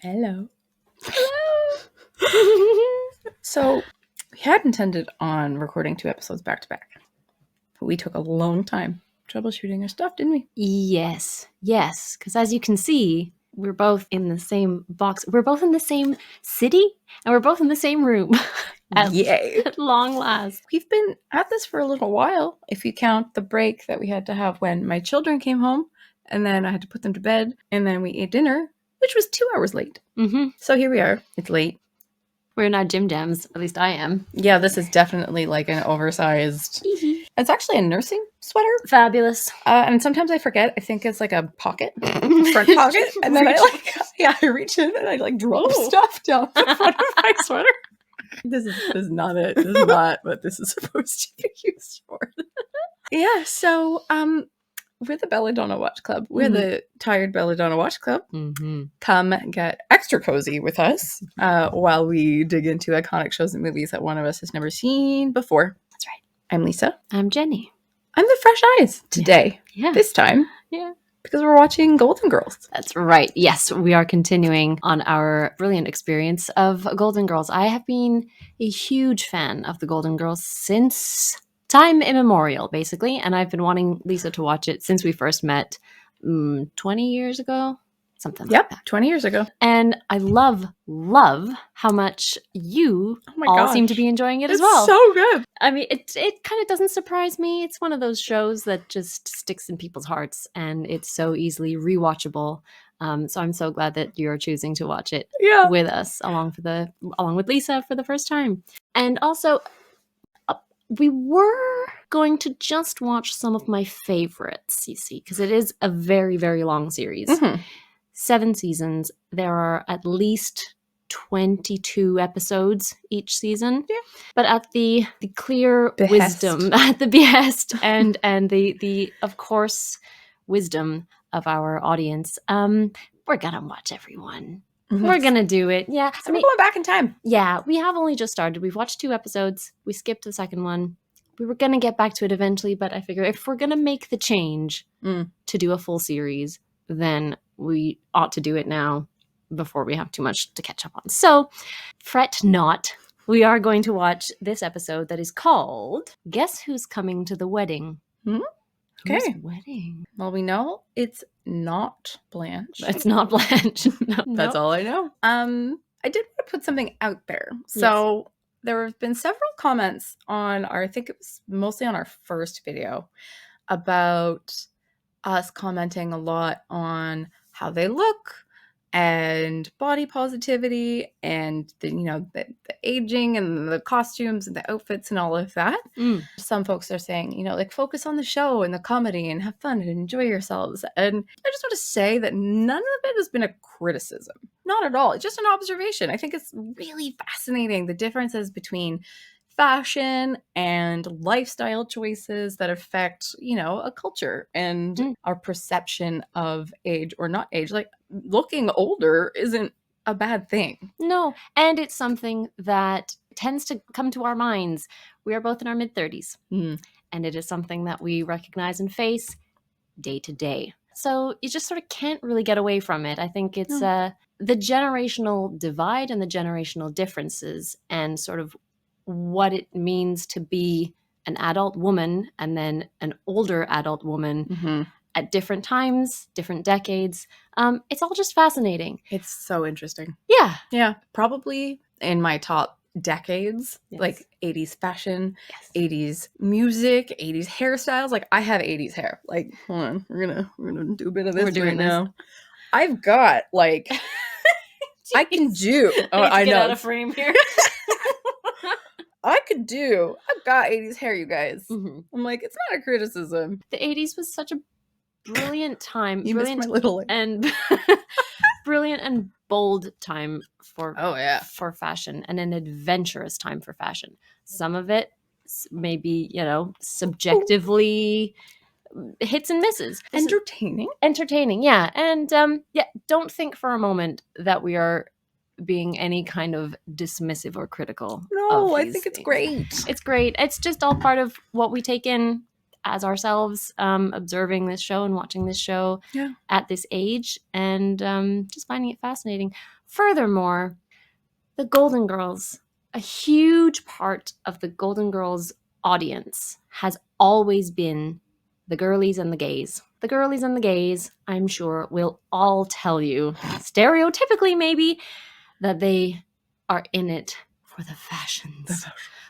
Hello. Hello. So we had intended on recording 2 episodes back to back, but we took a long time troubleshooting our stuff, didn't we? Yes. Because as you can see, we're both in the same box. We're both in the same city, and we're both in the same room. Yay. At long last. We've been at this for a little while, if you count the break that we had to have when my children came home, and then I had to put them to bed, and then we ate dinner, which was 2 hours late. Mm-hmm. So here we are. It's late. We're in our Jim Jams. At least I am. Yeah, this is definitely like an oversized... It's actually a nursing sweater. Fabulous. And sometimes I forget. I think it's like a pocket, front pocket. And then I reach in and I drop stuff down the front of my sweater. This is not it. This is not what this is supposed to be used for. Yeah, so we're the Belladonna Watch Club. We're the Tired Belladonna Watch Club. Mm-hmm. Come get extra cozy with us while we dig into iconic shows and movies that one of us has never seen before. That's right. I'm Lisa. I'm Jenny. I'm the fresh eyes today. Yeah. This time. Yeah. Because we're watching Golden Girls. That's right. Yes, we are continuing on our brilliant experience of Golden Girls. I have been a huge fan of the Golden Girls since time immemorial, basically. And I've been wanting Lisa to watch it since we first met 20 years ago. Something like that. 20 years ago. And I love how much you seem to be enjoying it as well. It's so good. I mean, it kind of doesn't surprise me. It's one of those shows that just sticks in people's hearts, and it's so easily rewatchable. So I'm so glad that you're choosing to watch it with us, along with Lisa for the first time. And also, we were going to just watch some of my favorites, you see, because it is a very, very long series. Mm-hmm. 7 seasons. There are at least 22 episodes each season. Yeah. But at the clear wisdom, at the behest and the of course wisdom of our audience, we're gonna watch everyone. Mm-hmm. We're gonna do it. Yeah. So we're going back in time. Yeah, we have only just started. We've watched 2 episodes. We skipped the second one. We were gonna get back to it eventually, but I figure if we're gonna make the change to do a full series, then we ought to do it now before we have too much to catch up on. So, fret not. We are going to watch this episode that is called Guess Who's Coming to the Wedding? Okay. Who's wedding? Well, we know it's not Blanche. It's not Blanche. No. That's all I know. I did want to put something out there. So there have been several comments on I think it was mostly on our first video, about us commenting a lot on how they look and body positivity and the aging and the costumes and the outfits and all of that. Some folks are saying, focus on the show and the comedy and have fun and enjoy yourselves. And I just want to say that none of it has been a criticism. Not at all. It's just an observation. I think it's really fascinating, the differences between fashion and lifestyle choices that affect, a culture and our perception of age or not age. Like, looking older isn't a bad thing. No, and it's something that tends to come to our minds. We are both in our mid-30s, and it is something that we recognize and face day to day. So you just sort of can't really get away from it. I think it's the generational divide and the generational differences and sort of what it means to be an adult woman and then an older adult woman at different times, different decades. It's all just fascinating. It's so interesting. Yeah. Yeah. Probably in my top decades, like 80s fashion, 80s music, 80s hairstyles. Like, I have 80s hair. Like, hold on. We're gonna do a bit of this right now. I've got I can do. I know. Get out of frame here. I've got 80s hair, you guys. I'm like, it's not a criticism. The 80s was such a brilliant time. Missed my little and brilliant and bold time for fashion, and an adventurous time for fashion. Some of it may be, subjectively hits and misses. Entertaining, yeah. And don't think for a moment that we are being any kind of dismissive or critical. No, I think it's great. It's great. It's just all part of what we take in as ourselves, observing this show and watching this show at this age, and just finding it fascinating. Furthermore, the Golden Girls, a huge part of the Golden Girls audience has always been the girlies and the gays. The girlies and the gays, I'm sure, will all tell you, stereotypically maybe, that they are in it for the fashions,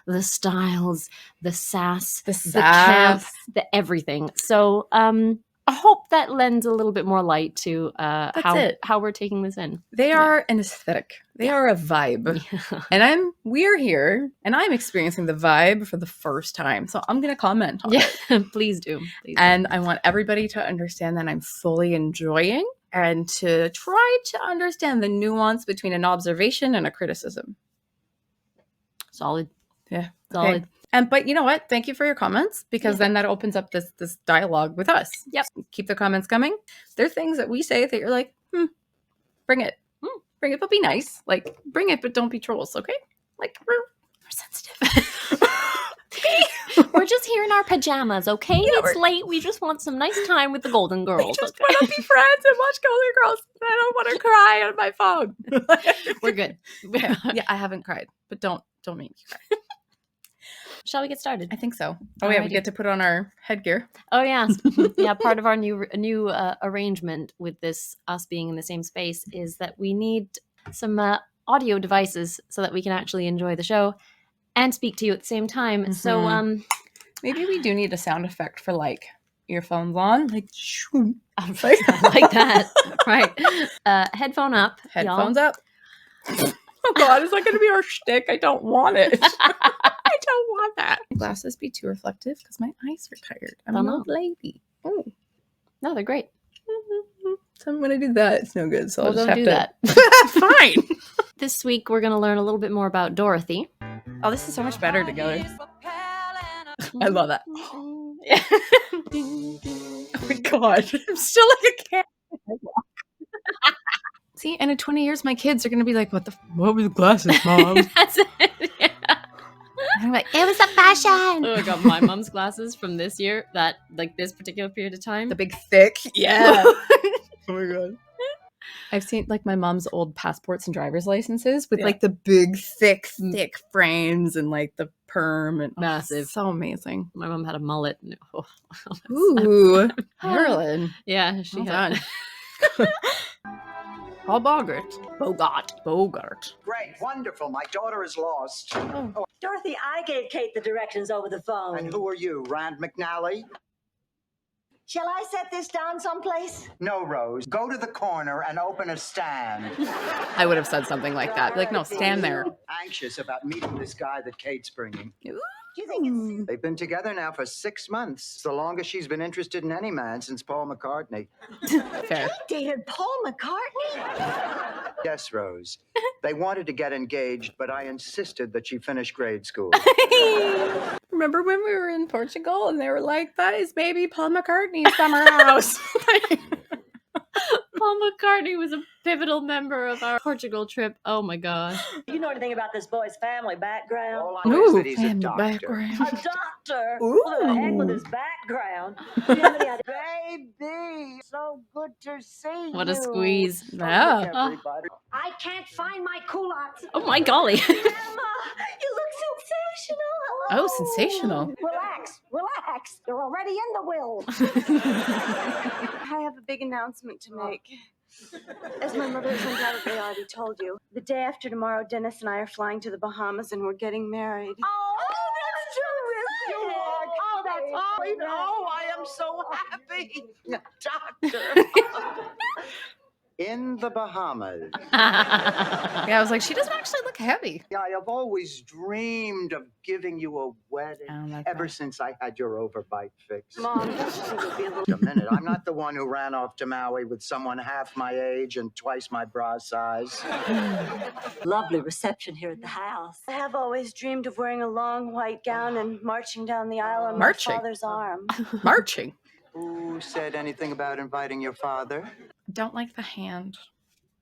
the styles, the sass, the camp, the everything. So I hope that lends a little bit more light to how we're taking this in. They are an aesthetic. They are a vibe. Yeah. And we're here, and I'm experiencing the vibe for the first time. So I'm going to comment on it. Please do. And I want everybody to understand that I'm fully enjoying and to try to understand the nuance between an observation and a criticism. Solid. Yeah. Solid. Okay. But you know what? Thank you for your comments, because then that opens up this dialogue with us. Yep. So keep the comments coming. There are things that we say that you're like, bring it. Bring it, but be nice. Like, bring it, but don't be trolls, okay? Like, we're sensitive. We're just here in our pajamas, okay? Yeah, it's late. We just want some nice time with the Golden Girls. We just want to be friends and watch Golden Girls. I don't want to cry on my phone. We're good. Yeah, I haven't cried, but don't make me cry. Shall we get started? I think so. Oh, yeah, we get to put on our headgear. Oh, yeah. Yeah, part of our new arrangement with this, us being in the same space, is that we need some audio devices so that we can actually enjoy the show and speak to you at the same time. Mm-hmm. So maybe we do need a sound effect for, like, earphones on. Like, like that. Right. Headphone up. Headphones up. Oh, God, is that going to be our shtick? I don't want it. I don't want that. Glasses be too reflective because my eyes are tired. I'm an old lady. Oh, no, they're great. So I'm going to do that. It's no good. So I'll just don't have do that. Fine. This week, we're going to learn a little bit more about Dorothy. Oh, this is so much better together. I love that. Oh my God. I'm still like a cat. See, and in 20 years, my kids are going to be like, what were the glasses, Mom? That's it. Yeah. I'm like, it was a fashion. Oh my God, my mom's glasses from this year, this particular period of time. The big thick. Yeah. Oh my God. I've seen like my mom's old passports and driver's licenses with like the big, thick frames and like the perm and massive. So amazing. My mom had a mullet. Ooh, Marilyn. Yeah, she had. Paul Bogart. Great, wonderful. My daughter is lost. Oh. Dorothy, I gave Kate the directions over the phone. And who are you, Rand McNally? Shall I set this down someplace? No, Rose. Go to the corner and open a stand. I would have said something like that. Like, no, stand there. Anxious about meeting this guy that Kate's bringing. Do you think it's... They've been together now for 6 months. It's the longest she's been interested in any man since Paul McCartney. Fair. Kate dated Paul McCartney? Yes, Rose. They wanted to get engaged, but I insisted that she finish grade school. Remember when we were in Portugal and they were like, that is maybe Paul McCartney's summer house. Paul McCartney was a pivotal member of our Portugal trip. Oh my God. Do you know anything about this boy's family background? All I know is that he's a doctor. A doctor? Ooh. What the heck with his background? Baby, so good to see you. What a squeeze. Yeah. I can't find my culottes. Oh my golly. Emma, you look sensational. Hello. Oh, sensational. Relax. You're already in the will. I have a big announcement to make. As my mother has undoubtedly already told you, the day after tomorrow, Dennis and I are flying to the Bahamas and we're getting married. Oh, that's terrific. Oh, that's awesome. Oh, I am so happy. Doctor. In the Bahamas. Yeah, I was like, she doesn't actually look heavy. Yeah, I have always dreamed of giving you a wedding ever since I had your overbite fix. Mom, it would be a little... A minute, I'm not the one who ran off to Maui with someone half my age and twice my bra size. Lovely reception here at the house. I have always dreamed of wearing a long white gown and marching down the aisle on my father's arm. Marching. Who said anything about inviting your father? I don't like the hand.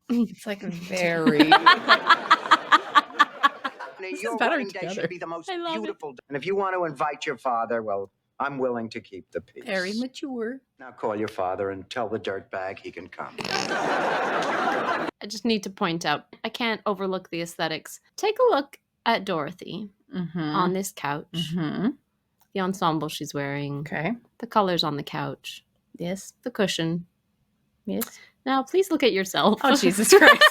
It's like very... Your wedding day should be the most beautiful day. And if you want to invite your father, well, I'm willing to keep the peace. Very mature. Now call your father and tell the dirtbag he can come. I just need to point out, I can't overlook the aesthetics. Take a look at Dorothy on this couch. The ensemble she's wearing. Okay. The colors on the couch. Yes. The cushion. Yes. Now, please look at yourself. Oh, Jesus Christ. Okay.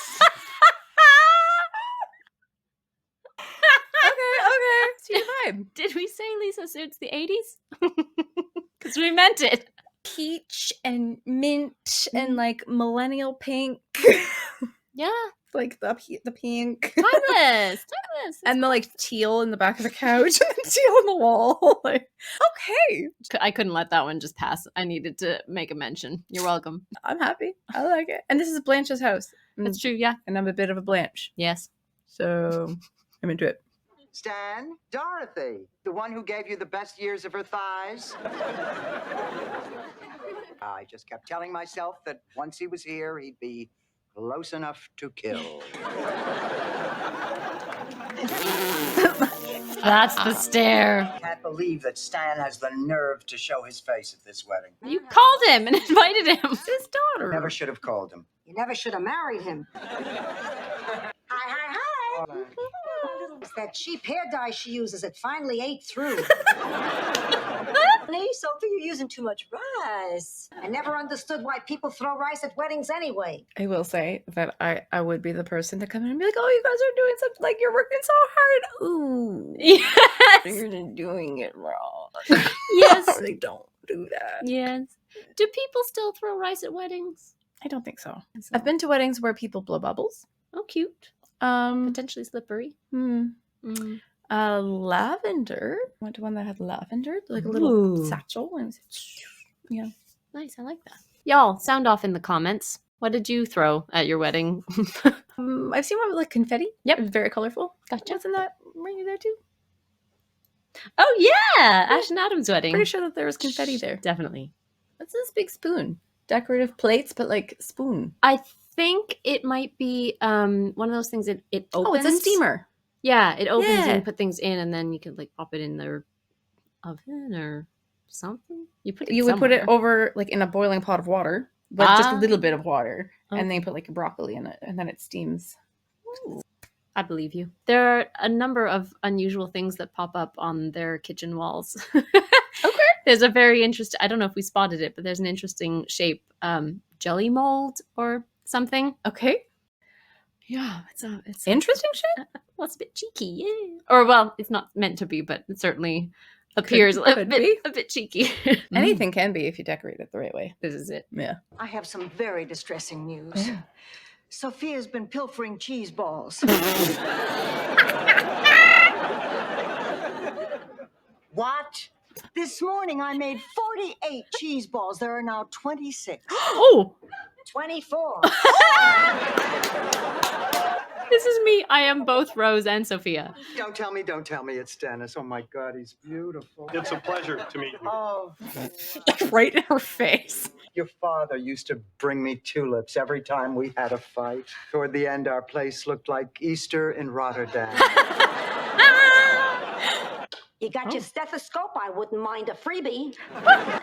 See your vibe. Did we say Lisa suits the 80s? Because we meant it. Peach and mint and like millennial pink. Yeah. Like the pink. Timeless. And the like teal in the back of the couch and teal on the wall. Like, okay. I couldn't let that one just pass. I needed to make a mention. You're welcome. I'm happy. I like it. And this is Blanche's house. That's true, yeah. And I'm a bit of a Blanche. Yes. So I'm into it. Stan, Dorothy, the one who gave you the best years of her thighs. I just kept telling myself that once he was here, he'd be close enough to kill. That's the stare. I can't believe that Stan has the nerve to show his face at this wedding. You called him and invited him. It's his daughter. Never should have called him. You never should have married him. Hi. It's that cheap hair dye she uses. It finally ate through. Honey, Sophie, you're using too much rice. I never understood why people throw rice at weddings anyway. I will say that I would be the person to come in and be like, oh, you guys are doing something, like, you're working so hard. Ooh. Yes. You're doing it wrong. Yes. They don't do that. Yes. Do people still throw rice at weddings? I don't think so. I've been to weddings where people blow bubbles. Oh, cute. Potentially slippery. Lavender. Went to one that had lavender, like a little satchel. And it was, yeah. Nice, I like that. Y'all, sound off in the comments. What did you throw at your wedding? I've seen one with like confetti. Yep. It was very colorful. Gotcha. Wasn't that, were you there too? Oh, yeah! Ash and Adam's wedding. Pretty sure that there was confetti there. Definitely. What's this big spoon? Decorative plates, but like spoon. I think it might be one of those things that it opens. Oh, it's a steamer. Yeah, it opens Yeah. and put things in, and then you can like pop it in the oven or something. You would put it over like in a boiling pot of water, but just a little bit of water, and then you put like broccoli in it, and then it steams. Ooh. I believe you. There are a number of unusual things that pop up on their kitchen walls. Okay. There's a very interesting, I don't know if we spotted it, but there's an interesting shape, jelly mold or something. Okay. Yeah, it's Interesting shit. well, it's a bit cheeky, yeah. Or well, it's not meant to be, but it certainly appears Could be. a bit cheeky. Anything can be if you decorate it the right way. This is it. Yeah. I have some very distressing news. Yeah. Sophia's been pilfering cheese balls. What? This morning I made 48 cheese balls. There are now 26. Oh, 24. this is me. I am both Rose and Sophia. Don't tell me it's Dennis. Oh my God, he's beautiful. It's a pleasure to meet you. Oh, Right in her face. your father used to bring me tulips every time we had a fight. Toward the end, our place looked like Easter in Rotterdam. You got your stethoscope? I wouldn't mind a freebie.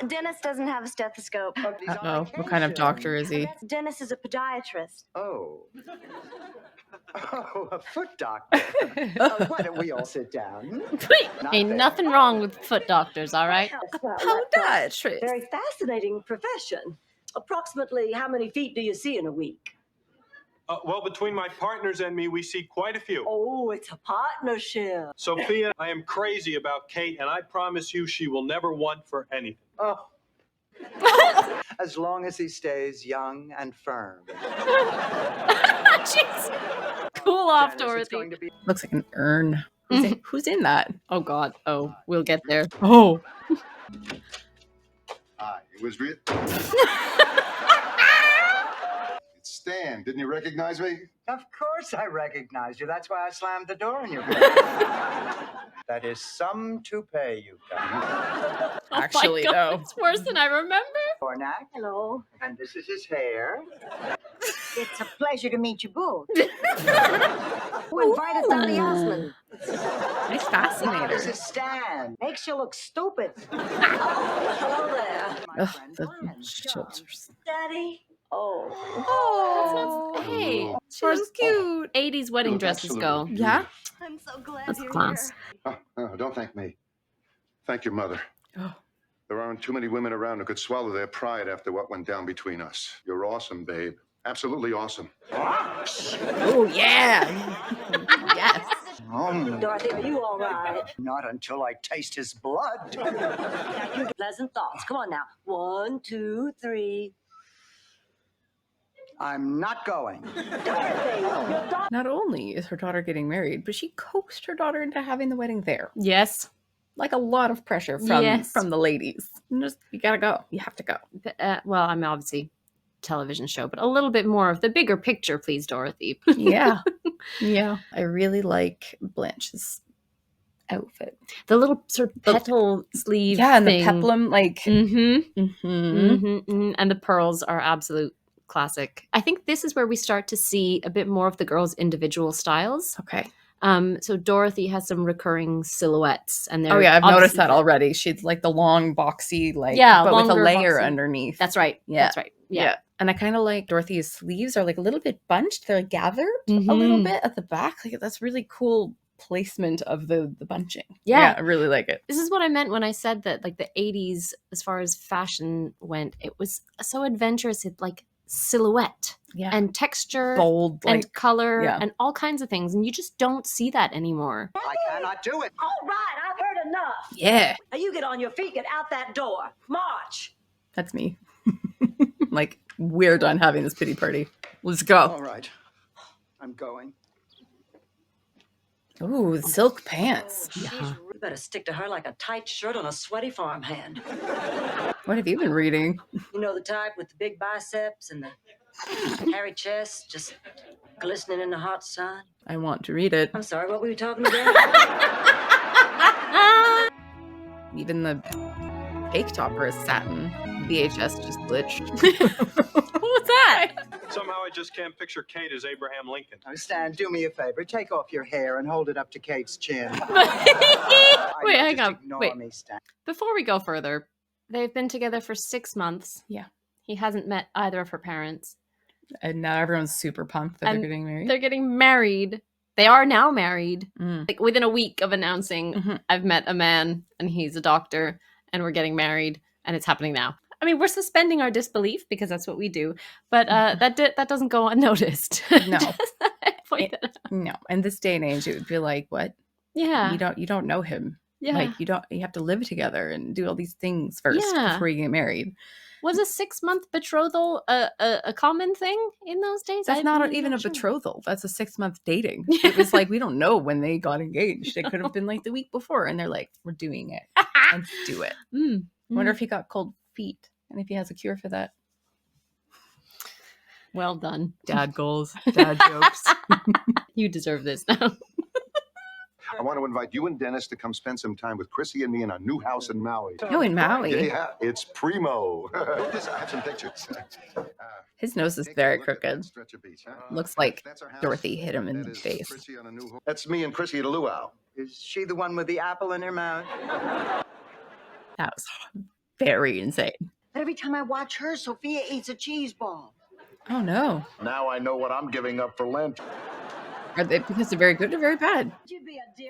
Dennis doesn't have a stethoscope. He's on Uh-oh. What kind of vacation. doctor is he? Dennis is a podiatrist. Oh. Oh, a foot doctor. Why don't we all sit down? Not Ain't there. nothing wrong with foot doctors, all right? Podiatrist. Very fascinating profession. Approximately how many feet do you see in a week? Well, between my partners and me, we see quite a few. Oh, it's a partnership. Sophia, I am crazy about Kate, and I promise you she will never want for anything. Oh. As long as he stays young and firm. Jeez. Cool off, Dennis, it's Dorothy. going to be- Looks like an urn. Who's in that? Oh, God. Oh, we'll get there. Oh. Hi, it was real. It's Stan. Didn't you recognize me? Of course I recognize you. That's why I slammed the door in your face. That is some toupee you've got. Actually, oh my God, though. it's worse than I remember. Cornac. Hello. And this is his hair. It's a pleasure to meet you both. Who invited Donny Osmond? Nice How fascinator. does it stand? Makes you look stupid. Oh, hello there. My Ugh, friend the Blanche. shoulders. Daddy. Oh. Oh, Hey, she looks cute. 80s wedding Look dresses absolutely go. Yeah. I'm so glad That's you're class. here. Oh, don't thank me. Thank your mother. Oh. There aren't too many women around who could swallow their pride after what went down between us. You're awesome, babe. Absolutely awesome. Oh, yeah. Yes. Dorothy, are you all right? Not until I taste his blood. Pleasant thoughts. Come on now. 1, 2, 3. I'm not going. Not only is her daughter getting married, but she coaxed her daughter into having the wedding there. Yes. Like a lot of pressure from Yes. the ladies. Just, you gotta go. You have to go. Well, I'm obviously television show, but a little bit more of the bigger picture, please, Dorothy. Yeah. Yeah. I really like Blanche's outfit. The little sort of petal sleeve Yeah, and thing. the peplum, like. And the pearls are absolute classic. I think this is where we start to see a bit more of the girls' individual styles. Okay. So Dorothy has some recurring silhouettes, and they're Oh yeah, I've noticed obviously that already. She's like the long, boxy, like, Yeah, but with a longer, layer boxy. underneath. That's right. Yeah. That's right. Yeah. And I kind of like Dorothy's sleeves are like a little bit bunched. They're like gathered a little bit at the back. Like that's really cool placement of the bunching. Yeah. I really like it. This is what I meant when I said that, like, the 80s, as far as fashion went, it was so adventurous. It like silhouette and texture, bold, like, and color, and all kinds of things, and you just don't see that anymore. I cannot do it. All right, I've heard enough. Yeah. Now you get on your feet, get out that door. March. That's me. Like, we're done having this pity party. Let's go. All right. I'm going. Ooh, silk pants. You better stick to her like a tight shirt on a sweaty farmhand. What have you been reading? You know the type with the big biceps and the hairy chest just glistening in the hot sun? I want to read it. I'm sorry, what were you talking about? Even the fake topper is satin. VHS just glitched. What was that? Somehow I just can't picture Kate as Abraham Lincoln. Now, Stan, do me a favor. Take off your hair and hold it up to Kate's chin. Wait, hang on. Ignore Wait. me, Stan. Before we go further, they've been together for 6 months. Yeah. He hasn't met either of her parents. And now everyone's super pumped that And they're getting married. They're getting married. They are now married. Mm. Like within a week of announcing, I've met a man and he's a doctor and we're getting married and it's happening now. I mean, we're suspending our disbelief because that's what we do, but that doesn't go unnoticed. No. No. In this day and age, it would be like, what? Yeah. You don't know him. Yeah. Like you have to live together and do all these things first before you get married. Was a 6-month betrothal a common thing in those days? That's not even a betrothal. That's a 6-month dating. It was like, we don't know when they got engaged. It could have been like the week before. And they're like, we're doing it. Let's do it. I wonder if he got cold feet and if he has a cure for that. Well done. Dad goals. Dad jokes. You deserve this now. I want to invite you and Dennis to come spend some time with Chrissy and me in our new house in Maui. Oh, in Maui. Yeah, it's primo. I have some pictures. His nose is very crooked. Looks like Dorothy hit him in the face. That's me and Chrissy at a luau. Is she the one with the apple in her mouth? That was very insane. Every time I watch her, Sophia eats a cheese ball. Oh, no. Now I know what I'm giving up for Lent. Are they because they're very good or very bad?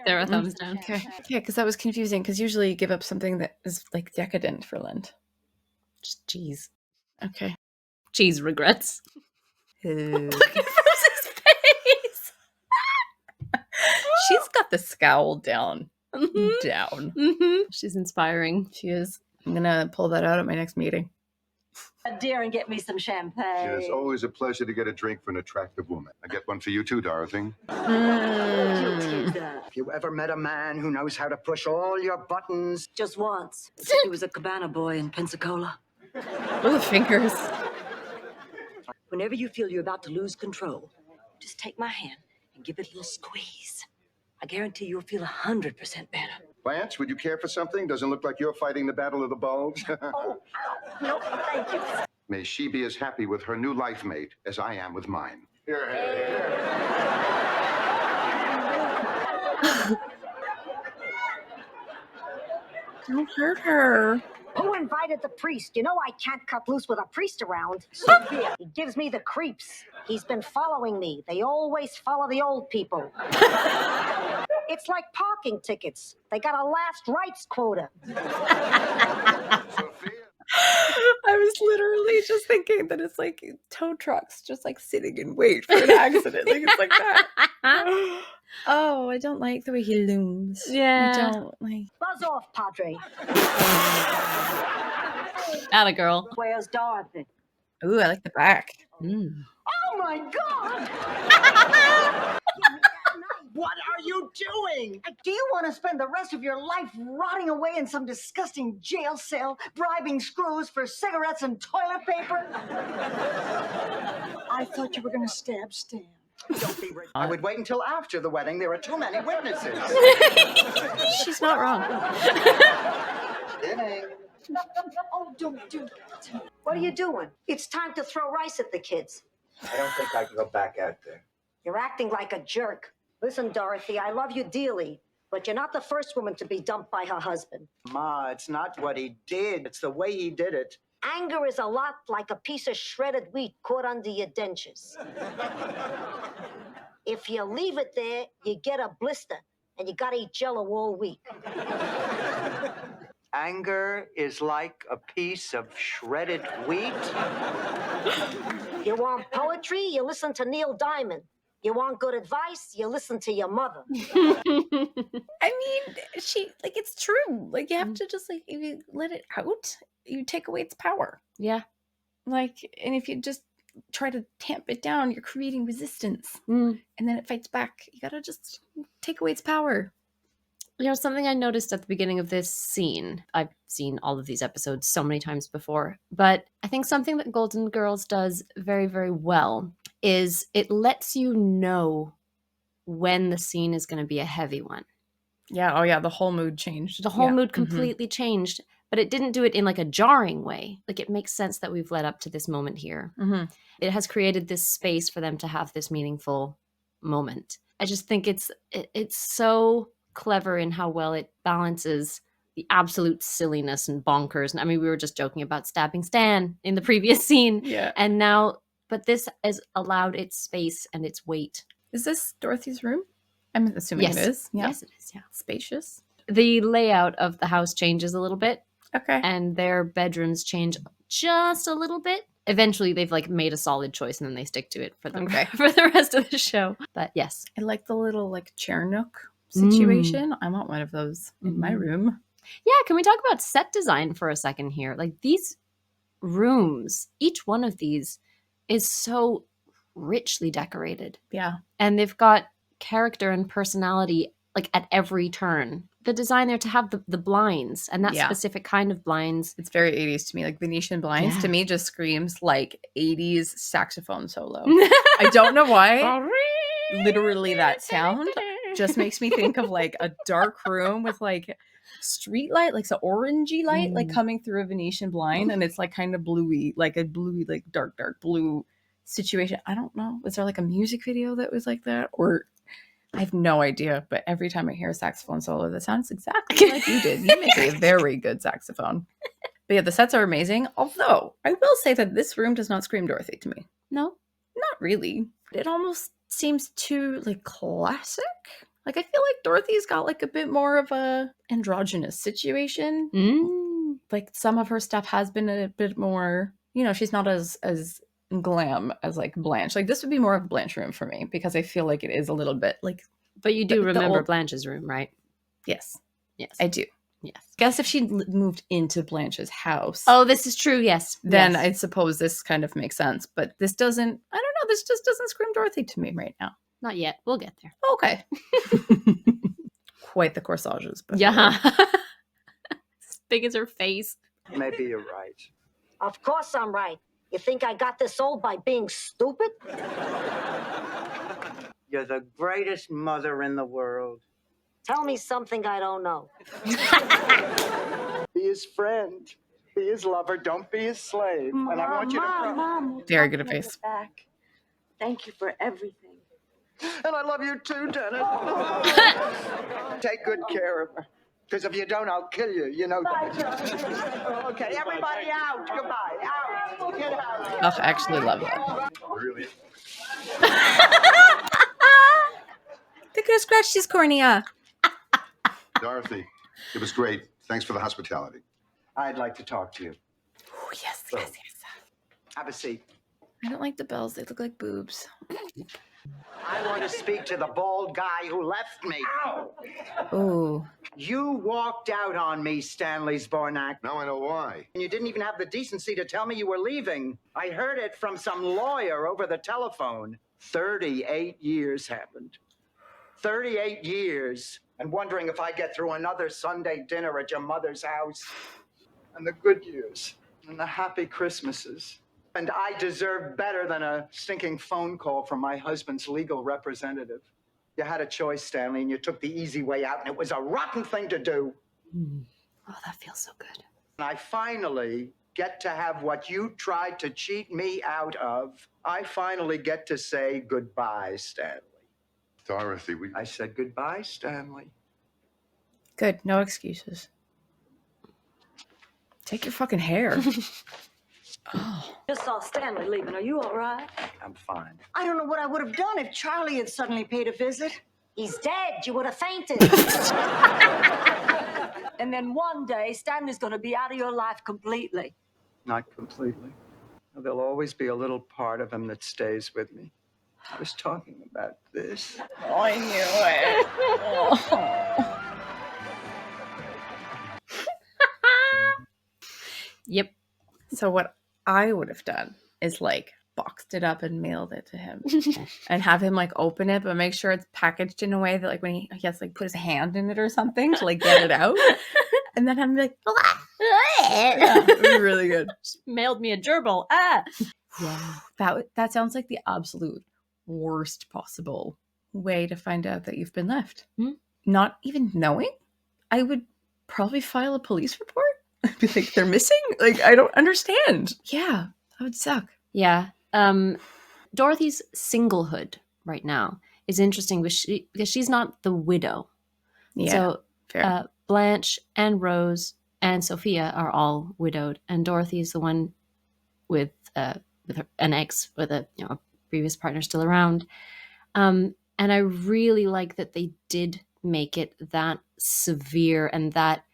They're a thumbs down. Okay. Yeah, because that was confusing. Because usually you give up something that is like decadent for Lent. Just cheese. Okay. Cheese regrets. Look at Rose's face. She's got the scowl down. Down. She's inspiring. She is. I'm gonna pull that out at my next meeting. Dear, and get me some champagne. It's always a pleasure to get a drink for an attractive woman. I get one for you too, Dorothy. If you ever met a man who knows how to push all your buttons. Just once. He was a cabana boy in Pensacola. Oh, the fingers. Whenever you feel you're about to lose control, just take my hand and give it a little squeeze. I guarantee you'll feel 100% better. Blanche, would you care for something? Doesn't look like you're fighting the battle of the bulge. Oh, no, thank you. May she be as happy with her new life mate as I am with mine. Here. Don't hurt her. Who invited the priest? You know I can't cut loose with a priest around. Sophia. He gives me the creeps. He's been following me. They always follow the old people. It's like parking tickets. They got a last rights quota. I was literally just thinking that it's like tow trucks just like sitting in wait for an accident. Like it's like that. Oh, I don't like the way he looms. Yeah. I don't like. Buzz off, Padre. Atta girl. Where's Dorothy? Ooh, I like the back. Oh my God! What are you doing? Do you want to spend the rest of your life rotting away in some disgusting jail cell, bribing screws for cigarettes and toilet paper? I thought you were going to stab Stan. Don't be ridiculous. I would wait until after the wedding. There are too many witnesses. She's not wrong. Kidding. Oh, don't do that. What are you doing? It's time to throw rice at the kids. I don't think I can go back out there. You're acting like a jerk. Listen, Dorothy, I love you dearly, but you're not the first woman to be dumped by her husband. Ma, it's not what he did. It's the way he did it. Anger is a lot like a piece of shredded wheat caught under your dentures. If you leave it there, you get a blister, and you gotta eat Jell-O all week. Anger is like a piece of shredded wheat. You want poetry? You listen to Neil Diamond. You want good advice? You listen to your mother. I mean, it's true. Like, you have to just, like, if you let it out, you take away its power. Yeah. Like, and if you just try to tamp it down, you're creating resistance. Mm. And then it fights back. You gotta just take away its power. You know, something I noticed at the beginning of this scene, I've seen all of these episodes so many times before, but I think something that Golden Girls does very, very well is it lets you know when the scene is going to be a heavy one. Yeah, oh yeah, the whole mood changed. The whole mood completely changed, but it didn't do it in like a jarring way. Like, it makes sense that we've led up to this moment here. Mm-hmm. It has created this space for them to have this meaningful moment. I just think it's so clever in how well it balances the absolute silliness and bonkers. And I mean, we were just joking about stabbing Stan in the previous scene. Yeah. And now, but this has allowed its space and its weight. Is this Dorothy's room? I'm assuming Yes. it is. Yeah. Yes, it is. Yeah. Spacious. The layout of the house changes a little bit. Okay. And their bedrooms change just a little bit. Eventually, they've like made a solid choice and then they stick to it for the rest of the show. But yes. I like the little like chair nook situation. I want one of those in my room. Yeah, can we talk about set design for a second here? Like, these rooms, each one of these is so richly decorated. Yeah. And they've got character and personality like at every turn. The design there to have the blinds and that specific kind of blinds. It's very 80s to me. Like Venetian blinds to me just screams like 80s saxophone solo. I don't know why. Literally that sound just makes me think of like a dark room with like street light, like some orangey light, like coming through a Venetian blind, and it's like kind of bluey, like a bluey, like dark blue situation. I don't know. Was there like a music video that was like that? Or I have no idea, but every time I hear a saxophone solo, that sounds exactly like you did. You make a very good saxophone. But yeah, the sets are amazing. Although I will say that this room does not scream Dorothy to me. No, not really. It almost seems too like classic. Like, I feel like Dorothy's got like a bit more of a androgynous situation. Like, some of her stuff has been a bit more, you know, she's not as glam as like Blanche. Like, this would be more of a Blanche room for me because I feel like it is a little bit like. But you do remember Blanche's room, right? Yes. Yes. I do. Yes. Guess if she moved into Blanche's house. Oh, this is true. Yes. Then I suppose this kind of makes sense. But this doesn't, I don't know. This just doesn't scream Dorothy to me right now. Not yet. We'll get there. Okay. Quite the corsages. Yeah. As big as her face. Maybe you're right. Of course I'm right. You think I got this old by being stupid? You're the greatest mother in the world. Tell me something I don't know. Be his friend. Be his lover. Don't be his slave. And I want you to Mom, very good advice. Back. Thank you for everything. And I love you too, Dennis. Take good care of her. Because if you don't, I'll kill you. You know that. Okay, everybody out. Goodbye. Out. Get out. I actually love that. Really? They're gonna scratch his cornea. Dorothy, it was great. Thanks for the hospitality. I'd like to talk to you. Oh, yes, yes, yes. Have a seat. I don't like the bells. They look like boobs. I want to speak to the bald guy who left me. Oh. You walked out on me, Stanley Zbornak. Now I know why. And you didn't even have the decency to tell me you were leaving. I heard it from some lawyer over the telephone. 38 years happened. 38 years. And wondering if I get through another Sunday dinner at your mother's house. And the good years. And the happy Christmases. And I deserve better than a stinking phone call from my husband's legal representative. You had a choice, Stanley, and you took the easy way out, and it was a rotten thing to do. Oh, that feels so good. And I finally get to have what you tried to cheat me out of. I finally get to say goodbye, Stanley. Dorothy, I said goodbye, Stanley. Good. No excuses. Take your fucking hair. Oh. Just saw Stanley leaving. Are you all right? I'm fine. I don't know what I would have done if Charlie had suddenly paid a visit. He's dead. You would have fainted. And then one day, Stanley's going to be out of your life completely. Not completely. There'll always be a little part of him that stays with me. I was talking about this. Oh, I knew it. Yep. So what I would have done is like boxed it up and mailed it to him and have him like open it, but make sure it's packaged in a way that like when he has like put his hand in it or something to like get it out. And then have him be like, yeah, it would be really good. Mailed me a gerbil. Ah. Yeah. That sounds like the absolute worst possible way to find out that you've been left. Not even knowing. I would probably file a police report. I'd be like, they're missing? Like, I don't understand. Yeah, that would suck. Yeah. Dorothy's singlehood right now is interesting because she's not the widow. Yeah. So fair. Blanche and Rose and Sophia are all widowed, and Dorothy is the one with an ex with a previous partner still around. And I really like that they did make it that severe and that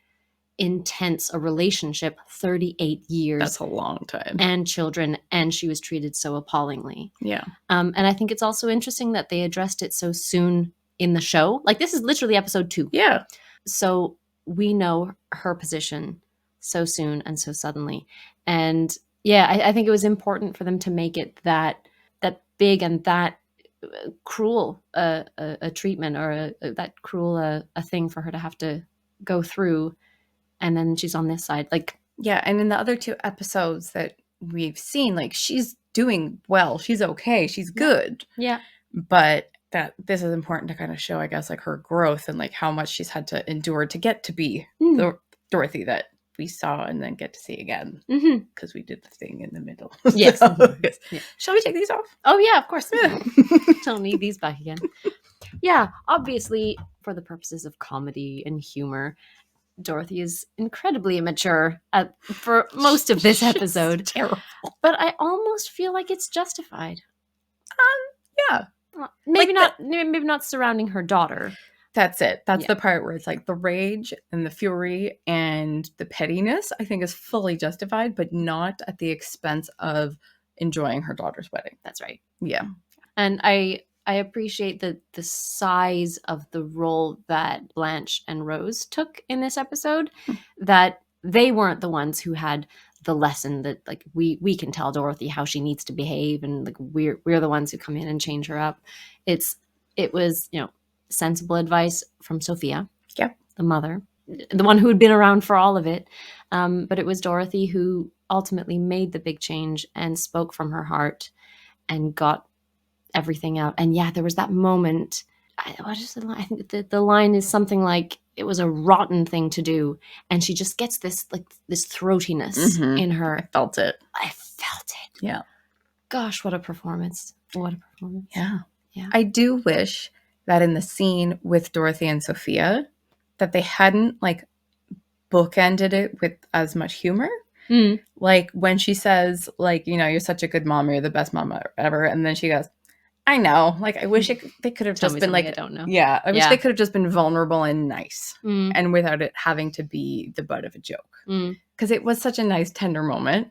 intense a relationship. 38 years. That's a long time. And children, and she was treated so appallingly. Yeah. And I think it's also interesting that they addressed it so soon in the show. Like, this is literally episode 2. Yeah. So we know her position so soon and so suddenly. And yeah, I think it was important for them to make it that big and that cruel a treatment, or that cruel a thing for her to have to go through. And then she's on this side. Like, yeah. And in the other 2 episodes that we've seen, like, she's doing well. She's okay. She's good. Yeah. But that this is important to kind of show, I guess, like her growth and like how much she's had to endure to get to be the Dorothy that we saw and then get to see again. Because we did the thing in the middle. Yes. Yes. Yeah. Shall we take these off? Oh, yeah, of course. Yeah. Don't need these back again. Yeah, obviously, for the purposes of comedy and humor, Dorothy is incredibly immature for most of this episode. Terrible. But I almost feel like it's justified. Yeah. Maybe not surrounding her daughter. That's it. That's the part where it's like the rage and the fury and the pettiness, I think, is fully justified, but not at the expense of enjoying her daughter's wedding. That's right. Yeah. And I appreciate the size of the role that Blanche and Rose took in this episode, that they weren't the ones who had the lesson that like we can tell Dorothy how she needs to behave, and like we're the ones who come in and change her up. It was sensible advice from Sophia, the mother, the one who had been around for all of it, but it was Dorothy who ultimately made the big change and spoke from her heart and got everything out. And yeah, there was that moment. What is the line? I think the line is something like, it was a rotten thing to do, and she just gets this throatiness in her. I felt it. Yeah. Gosh, what a performance. Yeah. I do wish that in the scene with Dorothy and Sophia, that they hadn't like bookended it with as much humor. Like when she says, like, you know, you're such a good mom, you're the best mom ever, and then she goes, I know, like, I wish they could have Tell just me been something like, I don't know. Yeah, I wish they could have just been vulnerable and nice, Mm. and without it having to be the butt of a joke. Because it was such a nice, tender moment,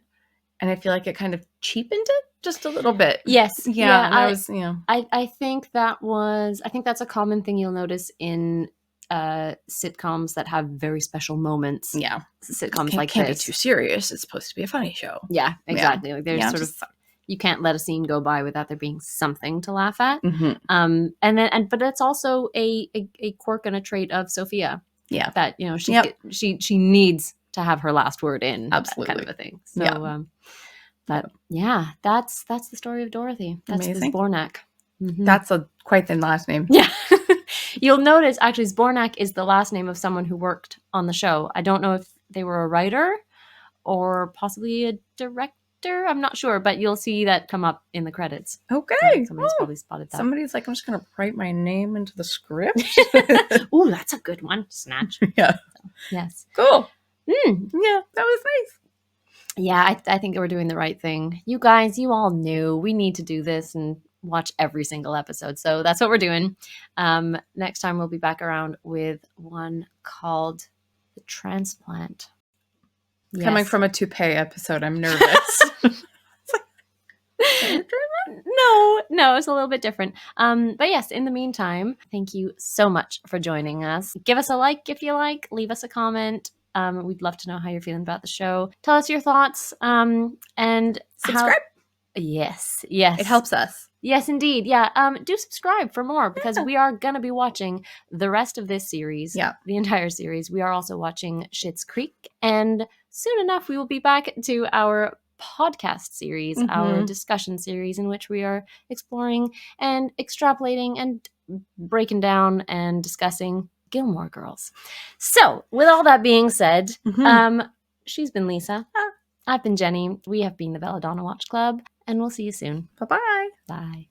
and I feel like it kind of cheapened it just a little bit. Yes. Yeah, and I was, you know, I think that's a common thing you'll notice in sitcoms that have very special moments. Yeah, sitcoms like can't this be too serious. It's supposed to be a funny show. Yeah, exactly. Like there's Yeah, sort of just- you can't let a scene go by without there being something to laugh at. Mhm. But it's also a quirk and a trait of Sophia. Yeah, that, you know, Yep. she needs to have her last word in. Absolutely. That kind of a thing. So Yeah. but yeah, that's the story of Dorothy. That's the Amazing. Zbornak. Mhm. That's a quite the last name. Yeah. You'll notice actually Zbornak is the last name of someone who worked on the show. I don't know if they were a writer or possibly a director. I'm not sure, but you'll see that come up in the credits. Okay. Somebody's probably spotted that. Somebody's like, I'm just going to write my name into the script. Ooh, that's a good one. Snatch. Yeah. So, yes. Cool. Mm. Yeah, that was nice. Yeah, I think we're doing the right thing. You guys, you all knew we need to do this and watch every single episode. So that's what we're doing. Next time we'll be back around with one called The Transplant. Coming Yes. from a toupee episode, I'm nervous. No, it's a little bit different. But yes, in the meantime, thank you so much for joining us. Give us a like if you like. Leave us a comment. We'd love to know how you're feeling about the show. Tell us your thoughts. And Subscribe. Yes. It helps us. Yes, indeed. Yeah. Do subscribe for more because we are going to be watching the rest of this series. Yeah. The entire series. We are also watching Schitt's Creek. And soon enough, we will be back to our podcast series, our discussion series, in which we are exploring and extrapolating and breaking down and discussing Gilmore Girls. So, with all that being said, she's been Lisa. I've been Jenny. We have been the Belladonna Watch Club, and we'll see you soon. Bye-bye. Bye.